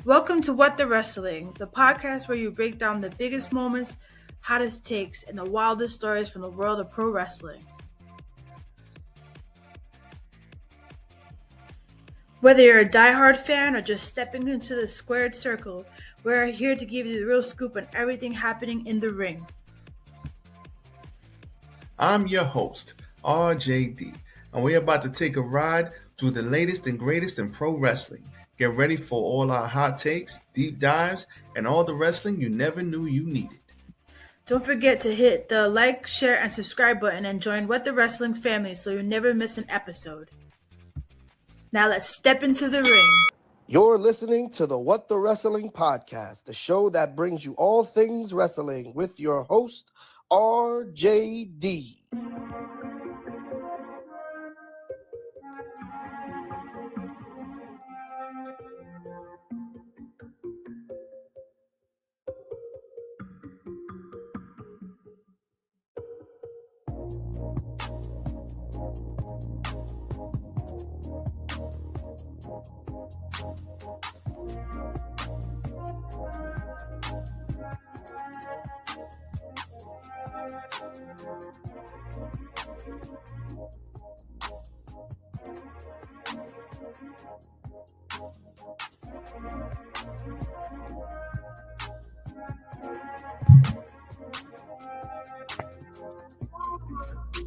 Welcome to What the Wrestling, the podcast where you break down the biggest moments, hottest takes, and the wildest stories from the world of pro wrestling. Whether you're a diehard fan or just stepping into the squared circle, we're here to give you the real scoop on everything happening in the ring. I'm your host, RJD, and we're about to take a ride through the latest and greatest in pro wrestling. Get ready for all our hot takes, deep dives, and all the wrestling you never knew you needed. Don't forget to hit the like, share, and subscribe button and join What the Wrestling family so you never miss an episode. Now let's step into the ring. You're listening to the What the Wrestling podcast, the show that brings you all things wrestling with your host, RJD.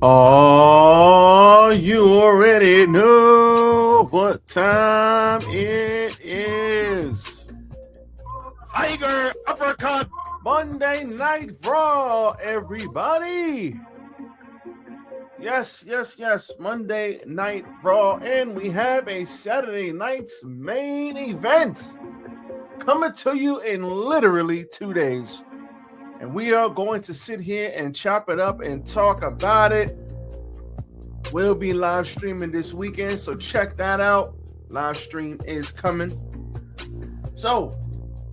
Oh, you already know what time it is. Tiger Uppercut Monday Night Raw, everybody. Yes. Monday Night Raw, and we have a Saturday night's main event coming to you in literally 2 days. And we are going to sit here and chop it up and talk about it. We'll be live streaming this weekend, so check that out. Live stream is coming. So,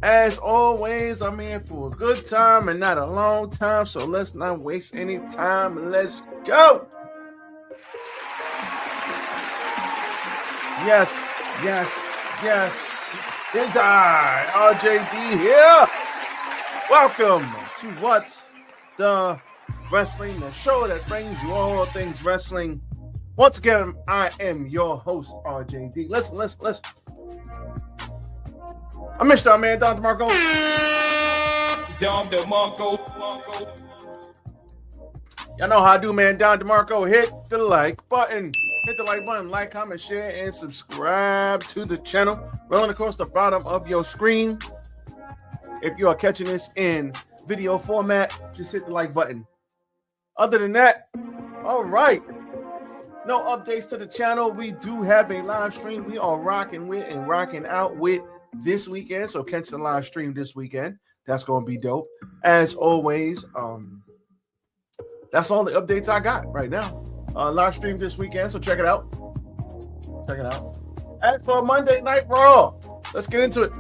as always, I'm here for a good time and not a long time, so let's not waste any time. Let's go. Yes. It's I, RJD here. Welcome to What the Wrestling, the show that brings you all things wrestling. Once again, I am your host, RJD. Listen. I missed our man, Don DeMarco. Y'all know how I do, man. Don DeMarco, hit the like button. Hit the like button, like, comment, share, and subscribe to the channel. Rolling across the bottom of your screen. If you are catching this in video format, just hit the like button. Other than that, all right. No updates to the channel. We do have a live stream we are rocking with and rocking out with this weekend. So catch the live stream this weekend. That's going to be dope. As always, that's all the updates I got right now. Live stream this weekend, so check it out. As for Monday Night Raw, let's get into it.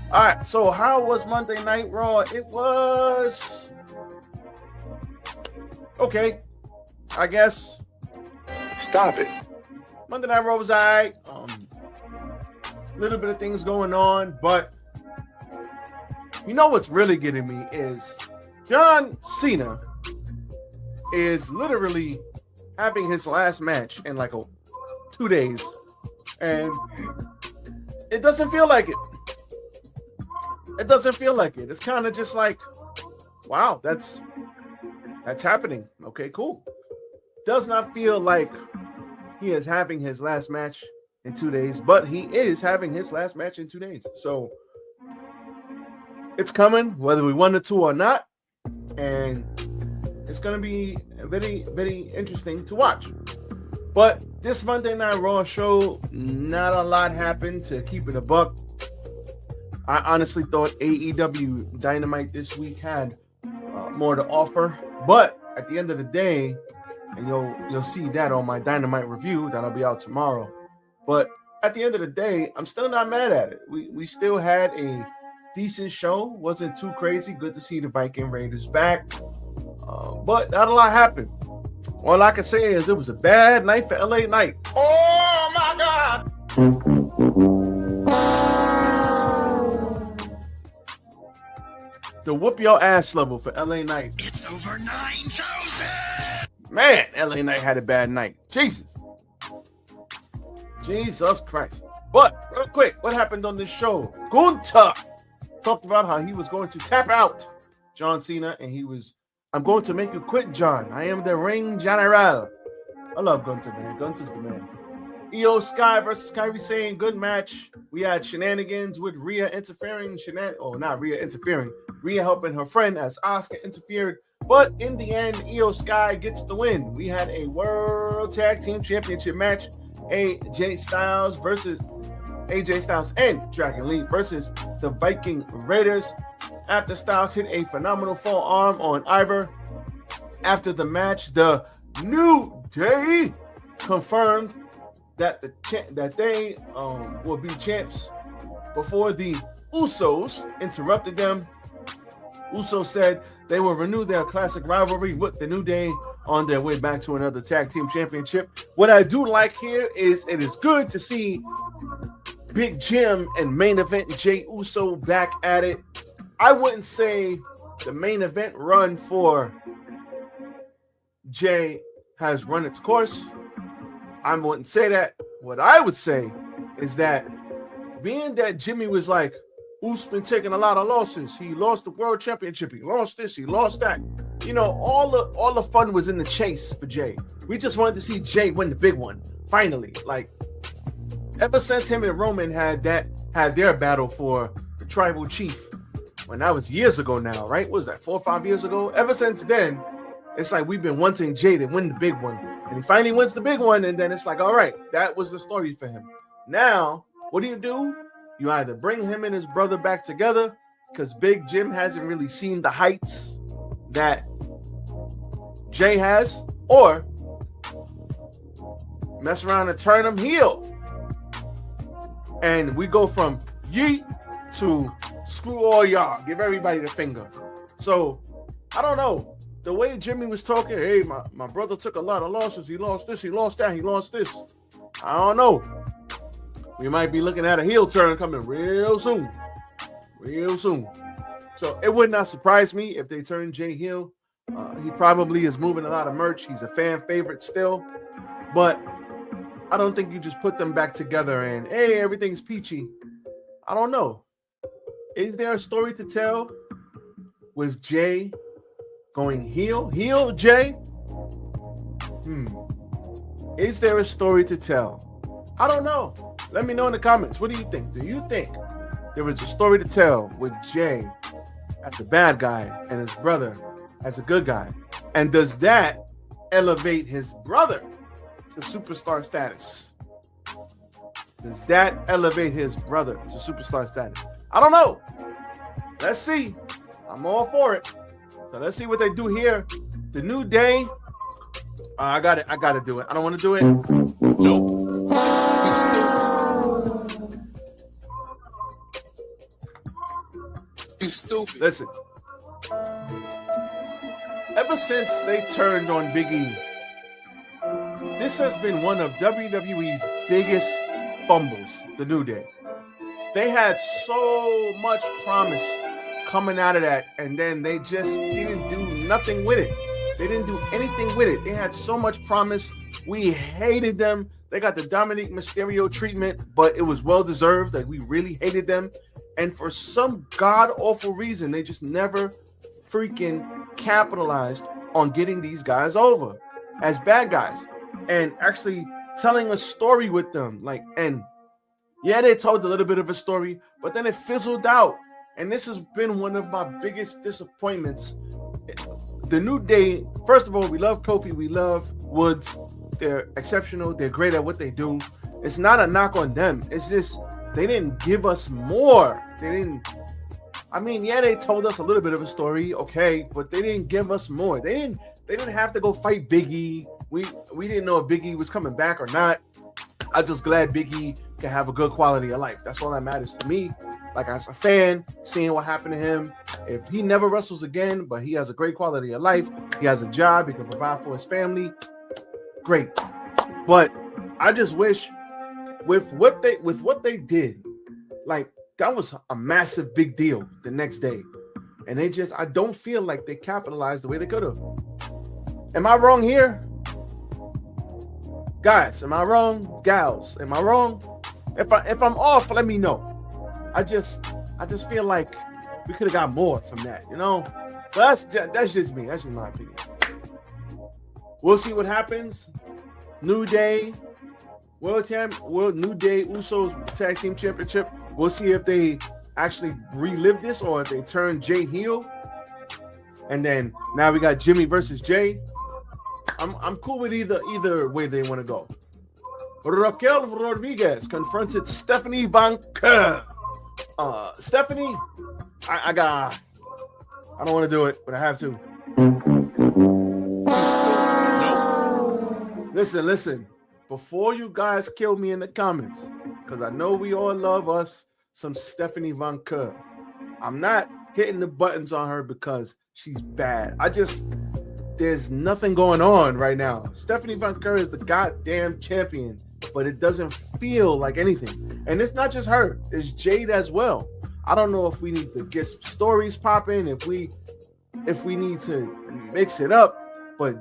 All right, so how was Monday Night Raw? It was okay, I guess. Stop it. Monday Night Raw was all right. Little bit of things going on, but you know what's really getting me is John Cena is literally having his last match in like 2 days, and it doesn't feel like it. It's kind of just like, wow, that's happening. Okay, cool. Does not feel like he is having his last match in 2 days, but he is having his last match in 2 days. So it's coming, whether we want it to or not, and it's going to be very, very interesting to watch. But this Monday Night Raw show, not a lot happened, to keep it a buck. I honestly thought AEW Dynamite this week had more to offer, but at the end of the day, and you'll see that on my Dynamite review that'll be out tomorrow. But at the end of the day, I'm still not mad at it. We still had a decent show. Wasn't too crazy. Good to see the Viking Raiders back, but not a lot happened. All I can say is it was a bad night for LA Knight. Oh my God! The whoop your ass level for LA Knight. It's over 9,000. Man, LA Knight had a bad night. Jesus Christ. But real quick, what happened on this show? Gunther talked about how he was going to tap out John Cena, and I'm going to make you quit, John. I am the ring general. I love Gunther, man. Gunther's the man. Io Sky versus Kairi Sane, good match. We had shenanigans with Rhea interfering. Not Rhea interfering. Rhea helping her friend as Asuka interfered. But in the end, Io Sky gets the win. We had a World Tag Team Championship match. AJ Styles and Dragon Lee versus the Viking Raiders. After Styles hit a phenomenal forearm on Ivar. After the match, the New Day confirmed that they will be champs before the Usos interrupted them. Usos said they will renew their classic rivalry with the New Day on their way back to another tag team championship. What I do like here is it is good to see Big Jim and main event Jey Uso back at it. I wouldn't say the main event run for Jey has run its course. I wouldn't say that. What I would say is that being that Jimmy was like, Uso's been taking a lot of losses. He lost the world championship. He lost this. He lost that. You know, all the fun was in the chase for Jey. We just wanted to see Jey win the big one. Finally, like ever since him and Roman had their battle for the tribal chief, when that was years ago now, right? What was that 4 or 5 years ago? Ever since then, it's like we've been wanting Jey to win the big one. And he finally wins the big one, and then it's like, all right, that was the story for him. Now, what do? You either bring him and his brother back together, because Big Jim hasn't really seen the heights that Jey has, or mess around and turn him heel. And we go from yeet to screw all y'all. Give everybody the finger. So, I don't know. The way Jimmy was talking, hey, my brother took a lot of losses. He lost this, he lost that, he lost this. I don't know. We might be looking at a heel turn coming real soon. Real soon. So it would not surprise me if they turn Jey heel. He probably is moving a lot of merch. He's a fan favorite still. But I don't think you just put them back together and, hey, everything's peachy. I don't know. Is there a story to tell with Jey going heel? Heel Jey? Is there a story to tell? I don't know. Let me know in the comments. What do you think? Do you think there was a story to tell with Jey as a bad guy and his brother as a good guy? And does that elevate his brother to superstar status? Does that elevate his brother to superstar status? I don't know. Let's see. I'm all for it. So let's see what they do here. The New Day. I got to do it. I don't want to do it. Nope. You stupid. Listen. Ever since they turned on Big E, this has been one of WWE's biggest fumbles, the New Day. They had so much promise coming out of that, and then they just didn't do nothing with it. They didn't do anything with it. They had so much promise. We hated them. They got the Dominic Mysterio treatment, but it was well-deserved. Like, we really hated them. And for some god-awful reason, they just never freaking capitalized on getting these guys over as bad guys and actually telling a story with them. Like, and yeah, they told a little bit of a story, but then it fizzled out. And this has been one of my biggest disappointments. The New Day, first of all, we love Kofi, we love Woods. They're exceptional. They're great at what they do. It's not a knock on them. It's just they didn't give us more. They didn't. I mean, yeah, they told us a little bit of a story, okay, but they didn't give us more. They didn't have to go fight Big E. We didn't know if Big E was coming back or not. I'm just glad Big E can have a good quality of life. That's all that matters to me. Like, as a fan, seeing what happened to him. If he never wrestles again, but he has a great quality of life, he has a job, he can provide for his family, great. But I just wish with what they did, like that was a massive big deal the next day. And I don't feel like they capitalized the way they could have. Am I wrong here? Guys, am I wrong? Gals, am I wrong? If I'm off, let me know. I just feel like we could have got more from that, you know? But that's just me. That's just my opinion. We'll see what happens. New Day, New Day, Usos Tag Team Championship. We'll see if they actually relive this or if they turn Jay heel. And then now we got Jimmy versus Jay. I'm cool with either way they want to go. Raquel Rodriguez confronted Stephanie Van Kerr. Stephanie, I don't want to do it, but I have to. Nope. Listen. Before you guys kill me in the comments, because I know we all love us some Stephanie Van Kerr. I'm not hitting the buttons on her because she's bad. There's nothing going on right now. Stephanie Van Kerr is the goddamn champion, but it doesn't feel like anything. And it's not just her, it's Jade as well. I don't know if we need to get some stories popping, if we need to mix it up, but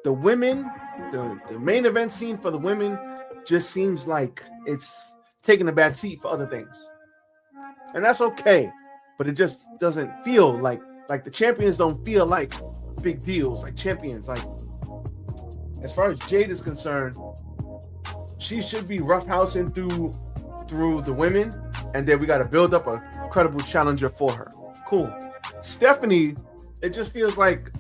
the women, the main event scene for the women just seems like it's taking a back seat for other things. And that's okay, but it just doesn't feel like the champions don't feel like big deals, like champions. Like, as far as Jade is concerned, she should be roughhousing through the women, and then we got to build up a credible challenger for her. Cool. Stephanie, it just feels like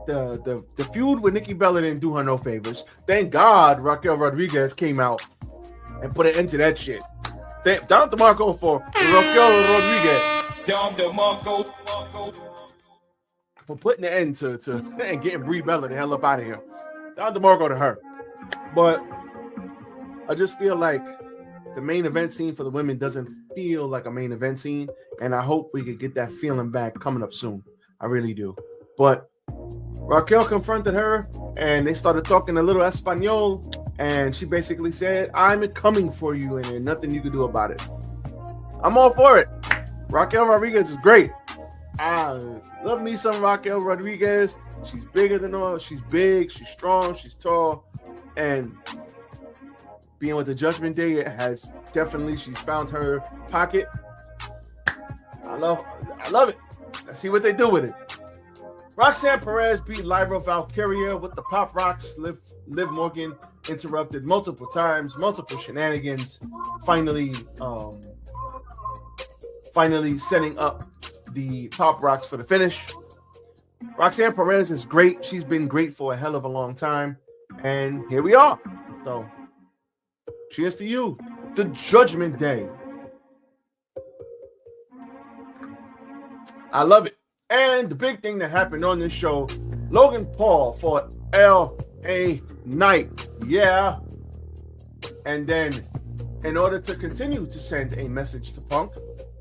the feud with Nikki Bella didn't do her no favors. Thank God Raquel Rodriguez came out and put an end to that shit. Don DeMarco for Raquel Rodriguez. Don DeMarco. For putting an end to and getting Brie Bella the hell up out of here. Don DeMarco to her. But I just feel like the main event scene for the women doesn't feel like a main event scene, and I hope we could get that feeling back coming up soon. I really do. But Raquel confronted her, and they started talking a little Espanol, and she basically said, "I'm coming for you, and there's nothing you can do about it." I'm all for it. Raquel Rodriguez is great. I love me some Raquel Rodriguez. She's bigger than all. She's big, she's strong, she's tall, and being with the Judgment Day, it has definitely, she's found her pocket. I love it. Let's see what they do with it. Roxanne Perez beat Lyra Valkyria with the Pop Rocks. Liv Morgan interrupted multiple times, multiple shenanigans. Finally setting up the Pop Rocks for the finish. Roxanne Perez is great. She's been great for a hell of a long time. And here we are. So, cheers to you. The Judgment Day. I love it. And the big thing that happened on this show, Logan Paul fought LA Knight. Yeah. And then, in order to continue to send a message to Punk,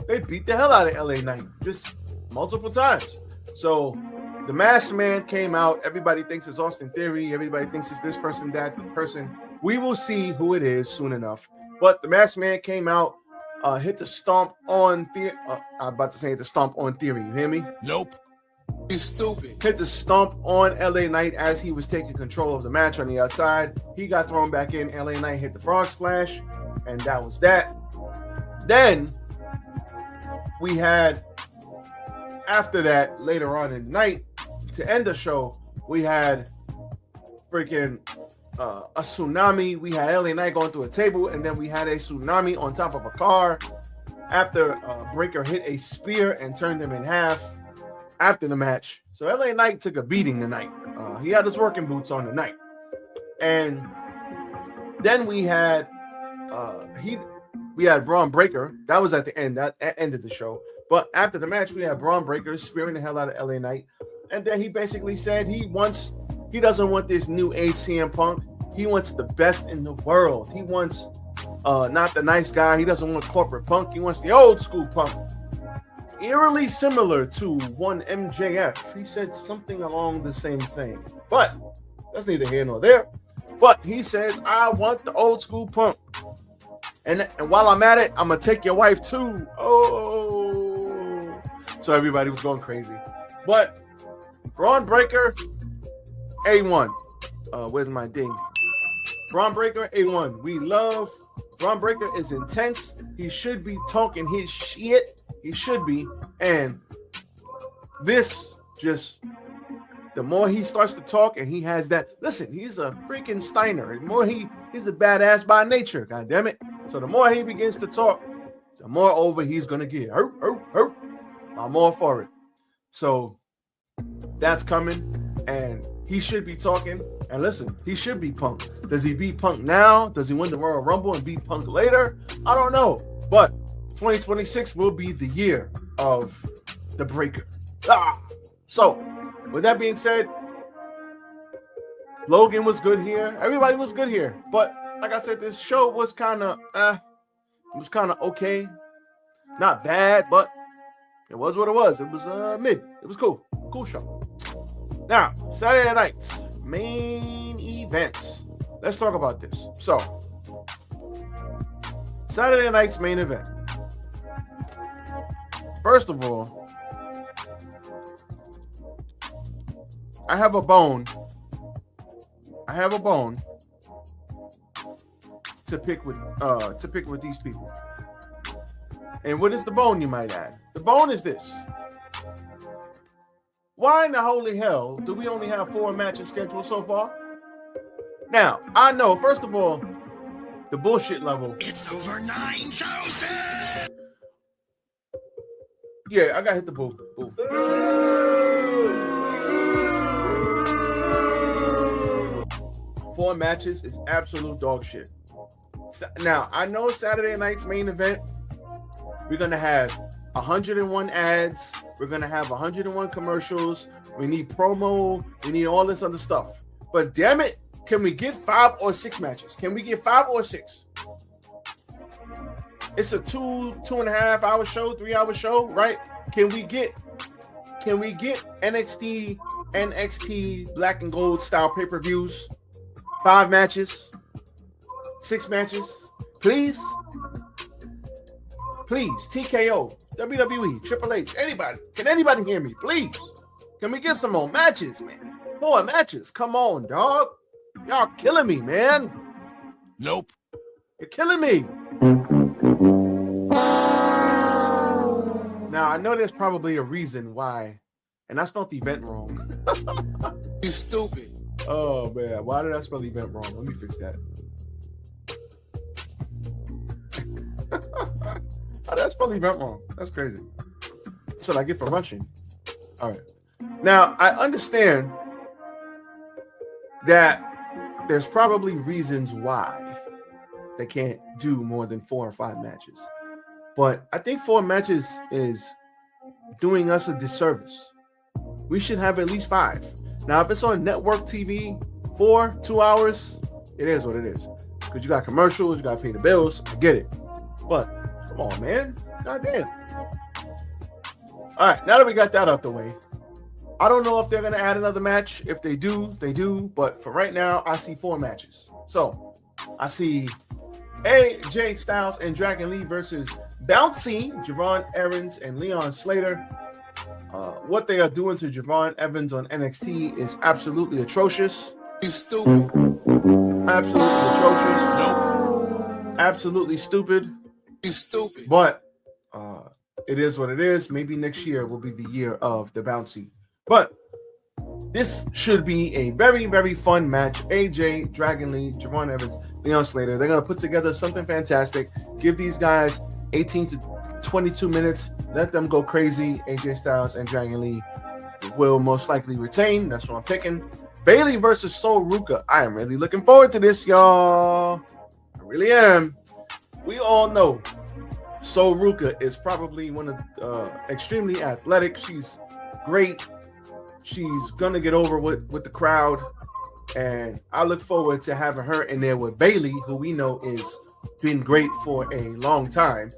they beat the hell out of LA Knight just multiple times. So the Masked Man came out. Everybody thinks it's Austin Theory. Everybody thinks it's this person, that the person. We will see who it is soon enough. But the Masked Man came out, hit the stomp on Theory. I'm about to say hit the stomp on Theory. You hear me? Nope. You stupid. Hit the stomp on LA Knight as he was taking control of the match on the outside. He got thrown back in. LA Knight hit the frog splash, and that was that. Then we had, after that, later on in the night, to end the show, we had freaking a tsunami. We had LA Knight going through a table, and then we had a tsunami on top of a car after Breaker hit a spear and turned him in half after the match. So LA Knight took a beating tonight. He had his working boots on tonight. And then we had Braun Breaker. That was at the end. That ended the show. But after the match, we had Braun Breaker spearing the hell out of LA Knight. And then he basically said he doesn't want this new age CM Punk. He wants the best in the world. He wants not the nice guy. He doesn't want corporate Punk. He wants the old school Punk. Eerily similar to one MJF. He said something along the same thing. But that's neither here nor there. But he says, I want the old school Punk. And while I'm at it, I'm gonna take your wife too. Oh, so everybody was going crazy. But Braun Breaker, A1. Where's my ding? Braun Breaker, A1. We love Braun Breaker. Is intense. He should be talking his shit. He should be. And this just, the more he starts to talk and he has that, listen, he's a freaking Steiner. The more he's a badass by nature, god damn it. So the more he begins to talk, the more over he's gonna get. Hurt. I'm all for it. So that's coming, and he should be talking. And listen, he should be Punk. Does he beat Punk now? Does he win the Royal Rumble and beat Punk later? I don't know. But 2026 will be the year of the Breaker. So with that being said, Logan was good here. Everybody was good here. But like I said, this show was kind of okay. Not bad, but it was what it was. It was mid. It was cool. Cool show. Now, Saturday night's main events. Let's talk about this. So, Saturday night's main event. First of all, I have a bone to pick with these people. And what is the bone, you might add? The bone is this. Why in the holy hell do we only have 4 matches scheduled so far? Now, I know, first of all, the bullshit level. It's over 9,000! Yeah, I got hit the boo. Boo. 4 matches is absolute dog shit. Now, I know Saturday night's main event, we're going to have 101 ads. We're going to have 101 commercials. We need promo. We need all this other stuff. But damn it, can we get 5 or 6 matches? Can we get 5 or 6? It's a 2.5 hour show, 3 hour show, right? Can we get NXT Black and Gold style pay-per-views? 5 matches, 6 matches, please. Please, TKO, WWE, Triple H, anybody. Can anybody hear me? Please. Can we get some more matches, man? 4 matches. Come on, dog. Y'all killing me, man. Nope. You're killing me. Now, I know there's probably a reason why, and I spelled the event wrong. You stupid. Oh, man. Why did I spell the event wrong? Let me fix that. Oh, that's probably event wrong. That's crazy. That's what I get for rushing. All right. Now, I understand that there's probably reasons why they can't do more than 4 or 5 matches. But I think 4 matches is doing us a disservice. We should have at least 5. Now, if it's on network TV, 2 hours, it is what it is. Because you got commercials, you got to pay the bills. I get it. But come on, man. God damn. All right, now that we got that out the way, I don't know if they're going to add another match. If they do, they do. But for right now, I see 4 matches. So I see AJ Styles and Dragon Lee versus Bouncy, Javon Evans, and Leon Slater. What they are doing to Javon Evans on NXT is absolutely atrocious. You stupid. Absolutely atrocious. Nope. Absolutely stupid. You stupid. But it is what it is. Maybe next year will be the year of the Bouncy. But this should be a very, very fun match. AJ, Dragon Lee, Javon Evans, Leon Slater. They're going to put together something fantastic. Give these guys 18 to 22 minutes. Let them go crazy. AJ Styles and Dragon Lee will most likely retain. That's what I'm picking. Bayley versus Sol Ruka. I am really looking forward to this, y'all. I really am. We all know Sol Ruka is probably one of extremely athletic. She's great. She's gonna get over with the crowd, and I look forward to having her in there with Bayley, who we know is been great for a long time.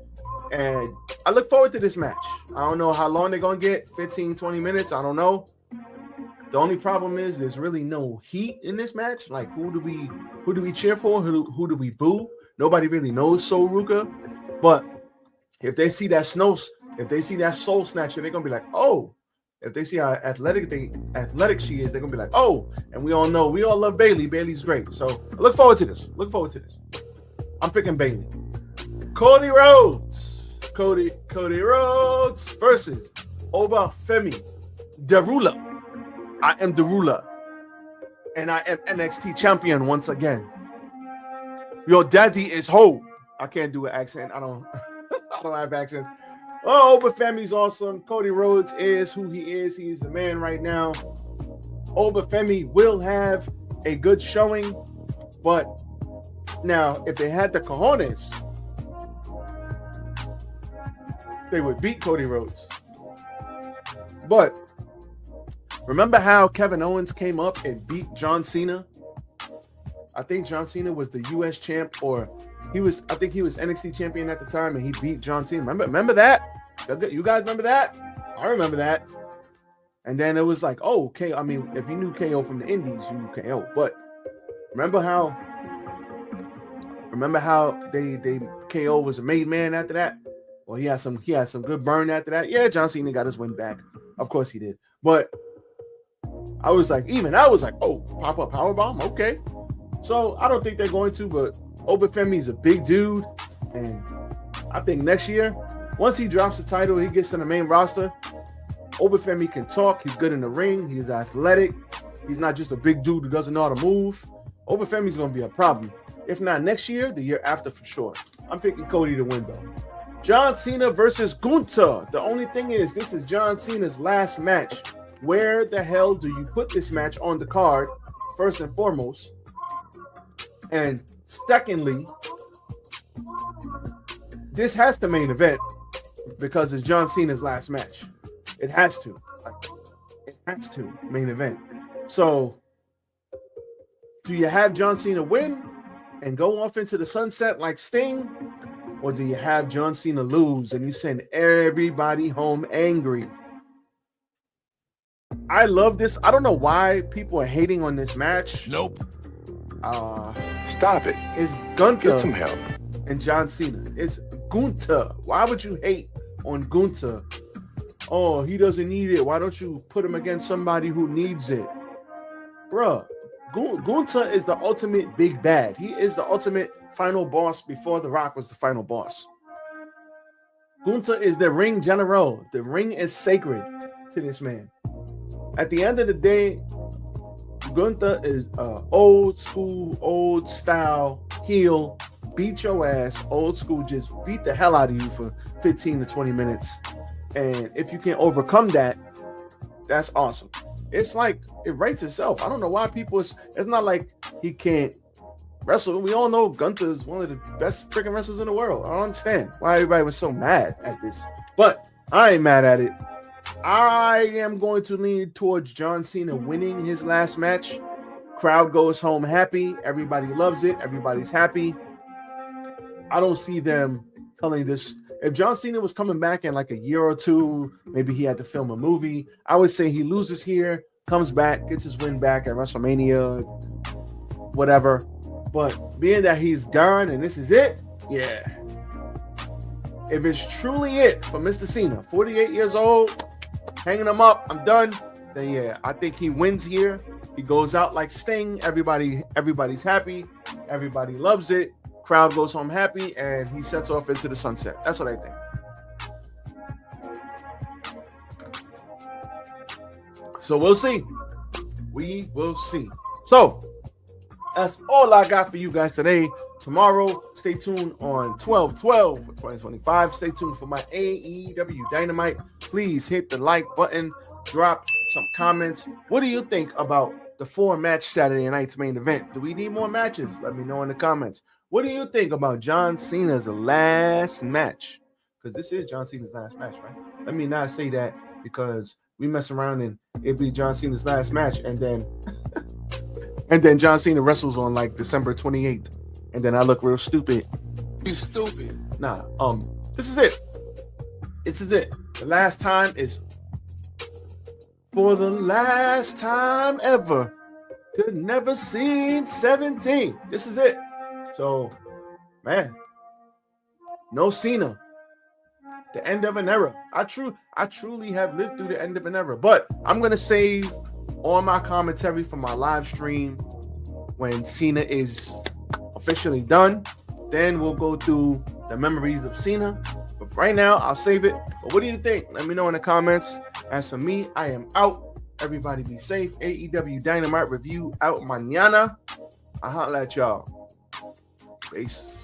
And I look forward to this match. I don't know how long they're gonna get, 15, 20 minutes. I don't know. The only problem is there's really no heat in this match. Like, who do we cheer for? Who do we boo? nobody really knows Soul Ruka, but if they see that soul snatcher, they're gonna be like, oh. If they see how athletic she is, they're gonna be like, oh. And we all love Bailey. Bailey's great. So I look forward to this. I'm picking Bailey. Cody Rhodes versus Obafemi Darula. I am Darula, and I am NXT champion once again. Your daddy is Ho. I can't do an accent. I don't have accent. Oh, Obafemi's awesome. Cody Rhodes is who he is. He's the man right now. Obafemi will have a good showing, but now if they had the cojones, they would beat Cody Rhodes. But remember how Kevin Owens came up and beat John Cena? I think John Cena was the US champ, or I think he was NXT champion at the time, and he beat John Cena. Remember that? You guys remember that? I remember that. And then it was like, oh, okay. I mean, if you knew KO from the Indies, you knew KO. But remember how they KO was a made man after that? Well, he had some good burn after that. Yeah, John Cena got his win back. Of course he did. But I was like, oh, pop up powerbomb, okay. So I don't think they're going to, but Obafemi is a big dude, and I think next year, once he drops the title, he gets to the main roster. Obafemi can talk. He's good in the ring. He's athletic. He's not just a big dude who doesn't know how to move. Obafemi's going to be a problem. If not next year, the year after for sure. I'm picking Cody to win, though. John Cena versus Gunther. The only thing is, this is John Cena's last match. Where the hell do you put this match on the card, first and foremost? And secondly, this has to main event because it's John Cena's last match. It has to. It has to main event. So, do you have John Cena win and go off into the sunset like Sting? Or do you have John Cena lose and you send everybody home angry? I love this. I don't know why people are hating on this match. Nope. Stop it. It's Gunther Get some help. and John Cena. It's Gunther. Why would you hate on Gunther? Oh, he doesn't need it. Why don't you put him against somebody who needs it? Bruh, Gunther is the ultimate big bad. He is the ultimate final boss before The Rock was the final boss. Gunther is the ring general. The ring is sacred to this man. At the end of the day, Gunther is old school, old style heel. Beat your ass, old school, just beat the hell out of you for 15 to 20 minutes. And if you can overcome that, that's awesome. It's like, it rates itself. I don't know why people, it's not like he can't wrestle. We all know Gunther is one of the best freaking wrestlers in the world. I don't understand why everybody was so mad at this. But I ain't mad at it. I am going to lean towards John Cena winning his last match. Crowd goes home happy. Everybody loves it. Everybody's happy. I don't see them telling this. If John Cena was coming back in like a year or two, maybe he had to film a movie, I would say he loses here, comes back, gets his win back at WrestleMania, whatever. But being that he's gone and this is it, yeah. If it's truly it for Mr. Cena, 48 years old, hanging him up, I'm done, then yeah, I think he wins here. He goes out like Sting. Everybody's happy. Everybody loves it. Crowd goes home happy, and he sets off into the sunset. That's what I think. So we'll see. We will see. So that's all I got for you guys today. Tomorrow, stay tuned on 12/12 for 2025. Stay tuned for my AEW Dynamite. Please hit the like button. Drop some comments. What do you think about the 4-match Saturday night's main event? Do we need more matches? Let me know in the comments. What do you think about John Cena's last match? Because this is John Cena's last match, right? Let me not say that because we mess around and it'd be John Cena's last match, and then John Cena wrestles on like December 28th, and then I look real stupid. You stupid. Nah, this is it. This is it. The last time is for the last time ever to never seen 17. This is it. So Man, no Cena. The end of an era. I truly have lived through the end of an era. But I'm gonna save all my commentary for my live stream when Cena is officially done. Then we'll go through the memories of Cena. But right now, I'll save it. But what do you think? Let me know in the comments. As for me, I am out. Everybody be safe. AEW Dynamite review out mañana. I'll holla at y'all. Peace.